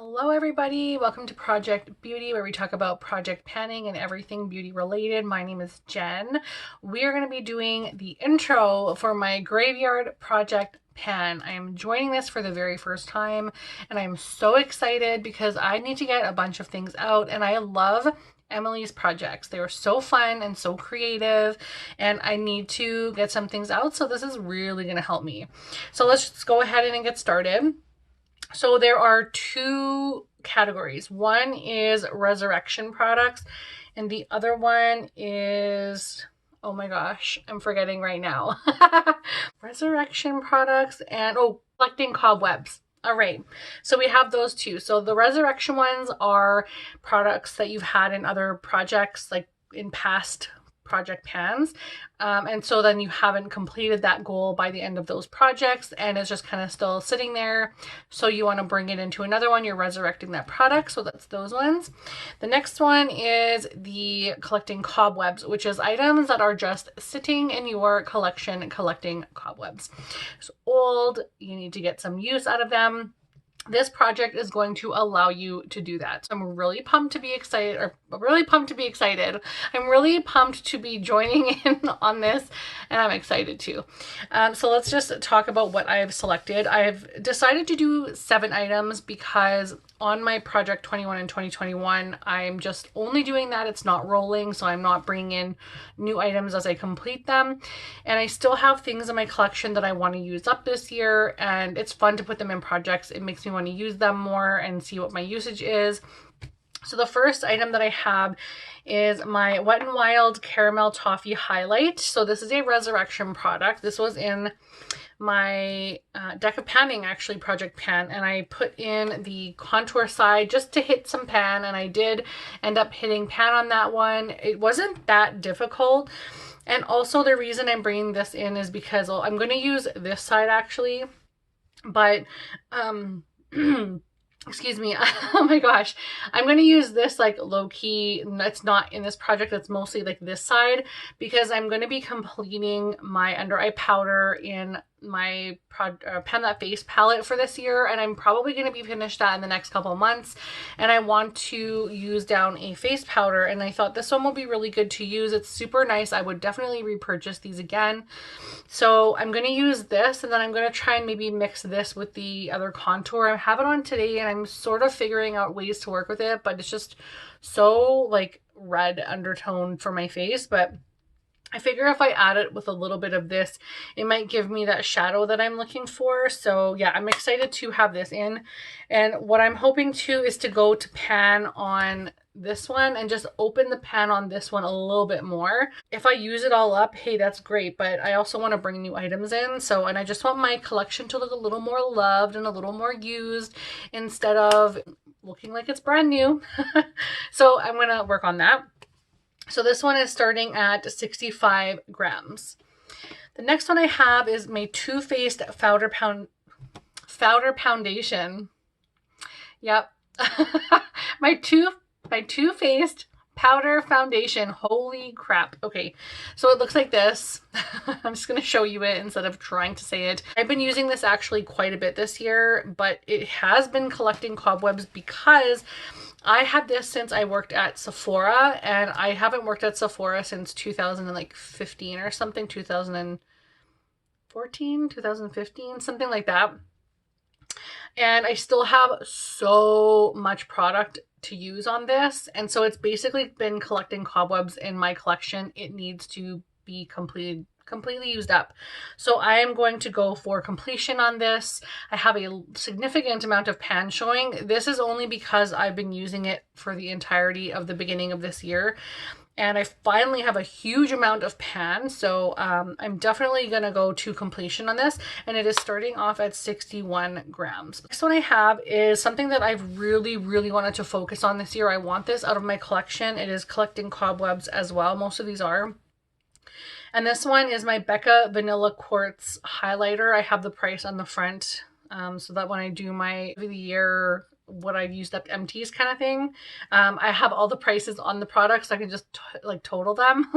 Hello everybody, welcome to Project Beauty, where we talk about project panning and everything beauty related. My name is Jen. We are going to be doing the intro for my Graveyard Project Pan. I am joining this for the very first time and I'm so excited because I need to get a bunch of things out, and I love Emily's projects. They were so fun and so creative, and I need to get some things out, so this is really going to help me. So let's just go ahead and get started. So there are two categories. One is resurrection products, and the other one is, oh my gosh, I'm forgetting right now. Resurrection products and, collecting cobwebs. All right, so we have those two. So the resurrection ones are products that you've had in other projects, like in past project pans, and so then you haven't completed that goal by the end of those projects and it's just kind of still sitting there, so you want to bring it into another one. You're resurrecting that product, so that's those ones. The next one is the collecting cobwebs, which is items that are just sitting in your collection collecting cobwebs. So old, you need to get some use out of them. This project is going to allow you to do that. So I'm really pumped to be excited, I'm really pumped to be joining in on this, and I'm excited too. So let's just talk about what I've selected. I've decided to do 7 items because on my project 21 and 2021, I'm just only doing that. It's not rolling, so I'm not bringing in new items as I complete them. And I still have things in my collection that I want to use up this year, and it's fun to put them in projects. It makes me want to use them more and see what my usage is. So the first item that I have is my Wet n Wild Caramel Toffee Highlight. So this is a resurrection product. This was in my Becca panning, actually, project pan, and I put in the contour side just to hit some pan, and I did end up hitting pan on that one. It wasn't that difficult. And also the reason I'm bringing this in is because I'm going to use this side actually, but excuse me, oh my gosh, I'm going to use this like low-key. It's not in this project, it's mostly like this side, because I'm going to be completing my under eye powder in my Pan That Face palette for this year, and I'm probably going to be finished that in the next couple months, and I want to use down a face powder, and I thought this one would be really good to use. It's super nice. I would definitely repurchase these again. So I'm going to use this, and then I'm going to try and maybe mix this with the other contour. I have it on today and I'm sort of figuring out ways to work with it, but it's just so like red undertone for my face. But I figure if I add it with a little bit of this, it might give me that shadow that I'm looking for. So yeah, I'm excited to have this in. And what I'm hoping to is to go to pan on this one and just open the pan on this one a little bit more. If I use it all up, hey, that's great, but I also want to bring new items in. So, and I just want my collection to look a little more loved and a little more used instead of looking like it's brand new. So I'm going to work on that. So this one is starting at 65 grams. The next one I have is my Too Faced Powder Foundation. Yep. my Too Faced Powder Foundation. Holy crap. Okay, so it looks like this. I'm just going to show you it instead of trying to say it. I've been using this actually quite a bit this year, but it has been collecting cobwebs because I had this since I worked at Sephora, and I haven't worked at Sephora since 2015 or something, 2014, 2015, something like that. And I still have so much product to use on this, and so it's basically been collecting cobwebs in my collection. It needs to be completely used up. So I am going to go for completion on this. I have a significant amount of pan showing. This is only because I've been using it for the entirety of the beginning of this year, and I finally have a huge amount of pan. So I'm definitely going to go to completion on this, and it is starting off at 61 grams. Next one I have is something that I've really wanted to focus on this year. I want this out of my collection. It is collecting cobwebs as well. Most of these are. And this one is my Becca Vanilla Quartz Highlighter. I have the price on the front, so that when I do my of the year what I've used up empties kind of thing. I have all the prices on the products, so I can just like total them.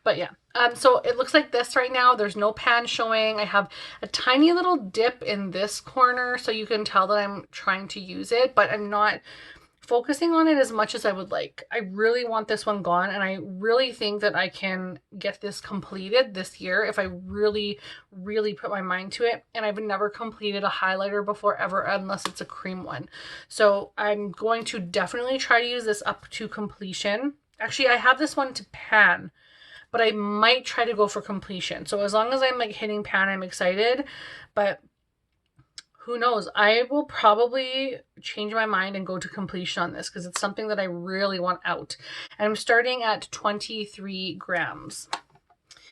But yeah, so it looks like this right now. There's no pan showing. I have a tiny little dip in this corner, so you can tell that I'm trying to use it, but I'm not focusing on it as much as I would like. I really want this one gone, and I really think that I can get this completed this year if I really, really put my mind to it. And I've never completed a highlighter before ever, unless it's a cream one. So I'm going to definitely try to use this up to completion. Actually, I have this one to pan, but I might try to go for completion. So as long as I'm like hitting pan, I'm excited, but who knows? I will probably change my mind and go to completion on this because it's something that I really want out. And I'm starting at 23 grams.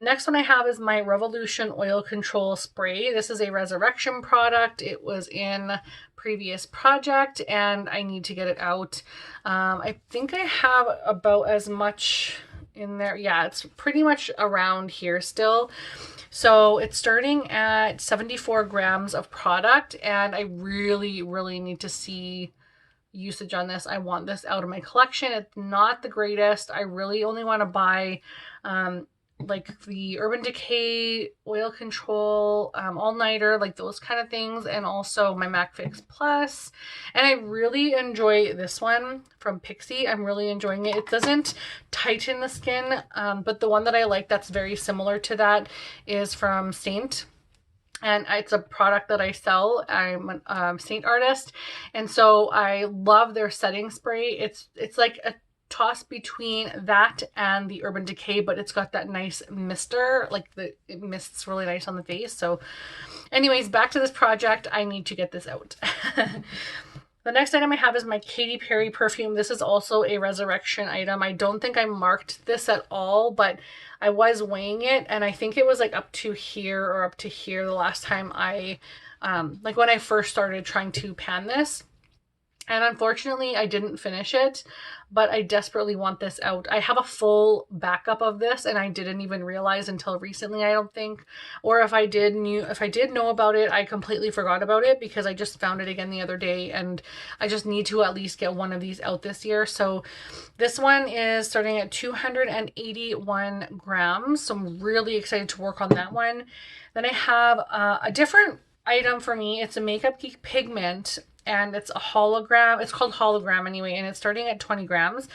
Next one I have is my Revolution Oil Control Spray. This is a Resurrection product. It was in previous project and I need to get it out. I think I have about as much in there. Yeah, it's pretty much around here still. So it's starting at 74 grams of product, and I really, really need to see usage on this. I want this out of my collection. It's not the greatest. I really only want to buy like the Urban Decay Oil Control All Nighter, like those kind of things, and also my MAC Fix Plus. And I really enjoy this one from Pixi. I'm really enjoying it. It doesn't tighten the skin, but the one that I like that's very similar to that is from Saint. And it's a product that I sell. I'm a Saint artist, and so I love their setting spray. It's like a toss between that and the Urban Decay, but it's got that nice mister, like it mists really nice on the face. So anyways, back to this project. I need to get this out. The next item I have is my Katy Perry perfume. This is also a Resurrection item. I don't think I marked this at all, but I was weighing it, and I think it was like up to here or up to here the last time I, like when I first started trying to pan this. And unfortunately, I didn't finish it, but I desperately want this out. I have a full backup of this, and I didn't even realize until recently, I don't think. Or if I did know about it, I completely forgot about it because I just found it again the other day, and I just need to at least get one of these out this year. So this one is starting at 281 grams. So I'm really excited to work on that one. Then I have a different item for me. It's a Makeup Geek Pigment, and it's a hologram. It's called hologram anyway, and it's starting at 20 grams.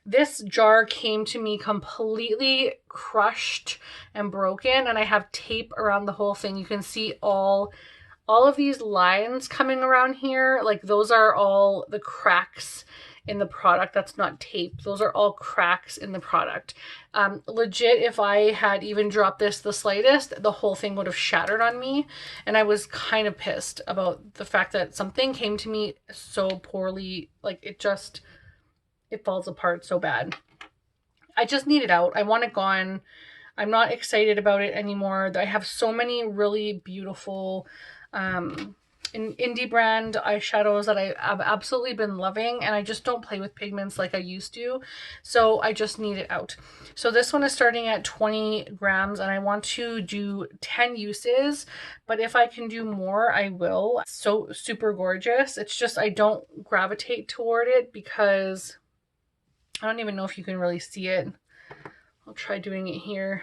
This jar came to me completely crushed and broken, and I have tape around the whole thing. You can see all of these lines coming around here. Like those are all the cracks in the product. That's not tape. Those are all cracks in the product. Legit, if I had even dropped this the slightest, the whole thing would have shattered on me. And I was kind of pissed about the fact that something came to me so poorly. Like it falls apart so bad. I just need it out. I want it gone. I'm not excited about it anymore. I have so many really beautiful indie brand eyeshadows that I have absolutely been loving, and I just don't play with pigments like I used to, so I just need it out. So this one is starting at 20 grams, and I want to do 10 uses, but if I can do more, I will. It's so super gorgeous. It's just I don't gravitate toward it because I don't even know if you can really see it. I'll try doing it here.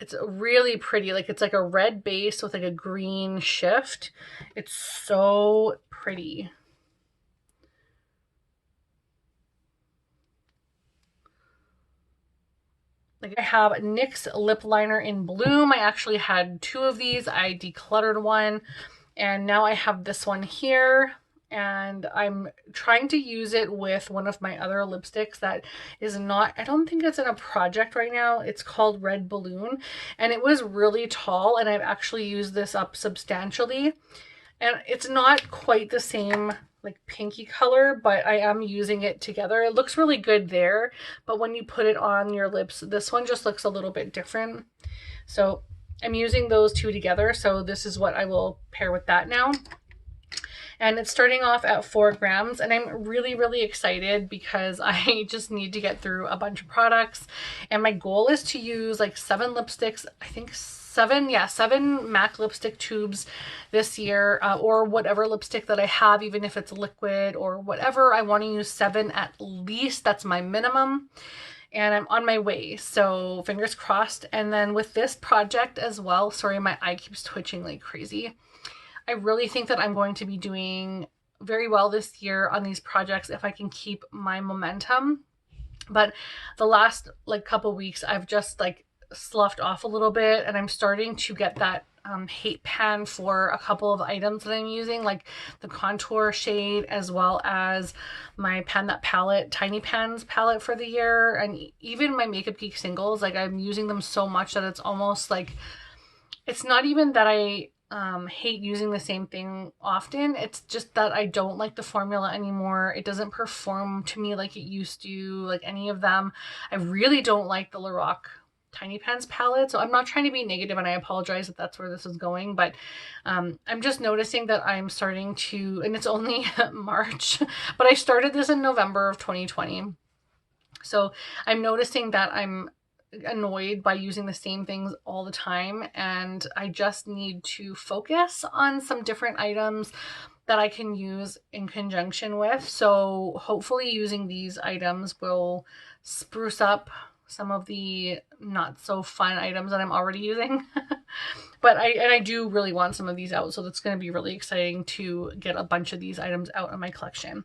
It's really pretty. Like it's like a red base with like a green shift. It's so pretty. Like I have NYX lip liner in Bloom. I actually had two of these. I decluttered one, and now I have this one here. And I'm trying to use it with one of my other lipsticks that is not, I don't think it's in a project right now. It's called Red Balloon, and it was really tall, and I've actually used this up substantially. And it's not quite the same like pinky color, but I am using it together. It looks really good there, but when you put it on your lips, this one just looks a little bit different. So I'm using those two together. So this is what I will pair with that now. And it's starting off at 4 grams, and I'm really, really excited because I just need to get through a bunch of products. And my goal is to use like 7 lipsticks, I think 7 7 MAC lipstick tubes this year, or whatever lipstick that I have, even if it's liquid or whatever. I want to use 7 at least. That's my minimum. And I'm on my way, so fingers crossed. And then with this project as well, sorry, my eye keeps twitching like crazy. I really think that I'm going to be doing very well this year on these projects if I can keep my momentum. But the last like couple weeks, I've just like sloughed off a little bit, and I'm starting to get that hate pan for a couple of items that I'm using, like the contour shade, as well as my Pan That palette, Tiny Pans palette for the year, and even my Makeup Geek singles. Like, I'm using them so much that it's almost like, it's not even that I hate using the same thing often. It's just that I don't like the formula anymore. It doesn't perform to me like it used to, like any of them. I really don't like the Lorac Tiny Pans palette. So I'm not trying to be negative, and I apologize if that's where this is going, but I'm just noticing that I'm starting to, and it's only March, but I started this in November of 2020. So I'm noticing that I'm annoyed by using the same things all the time, and I just need to focus on some different items that I can use in conjunction with. So hopefully using these items will spruce up some of the not so fun items that I'm already using. But I do really want some of these out, so that's going to be really exciting to get a bunch of these items out in my collection.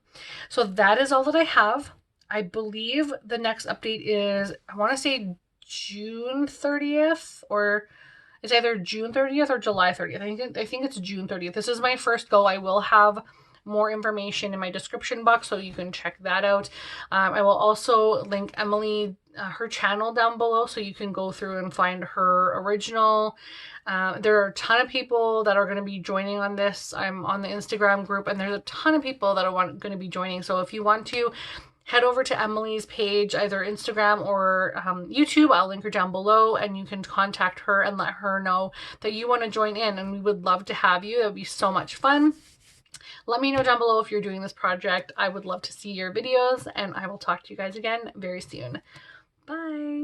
So that is all that I have. I believe the next update is, I want to say June 30th, or it's either June 30th or July 30th. I think it's June 30th. This is my first go. I will have more information in my description box, so you can check that out. I will also link Emily, her channel down below, so you can go through and find her original. There are a ton of people that are going to be joining on this. I'm on the Instagram group, and there's a ton of people that are going to be joining. So if you want to, head over to Emily's page, either Instagram or YouTube. I'll link her down below, and you can contact her and let her know that you want to join in, and we would love to have you. It would be so much fun. Let me know down below if you're doing this project. I would love to see your videos, and I will talk to you guys again very soon. Bye.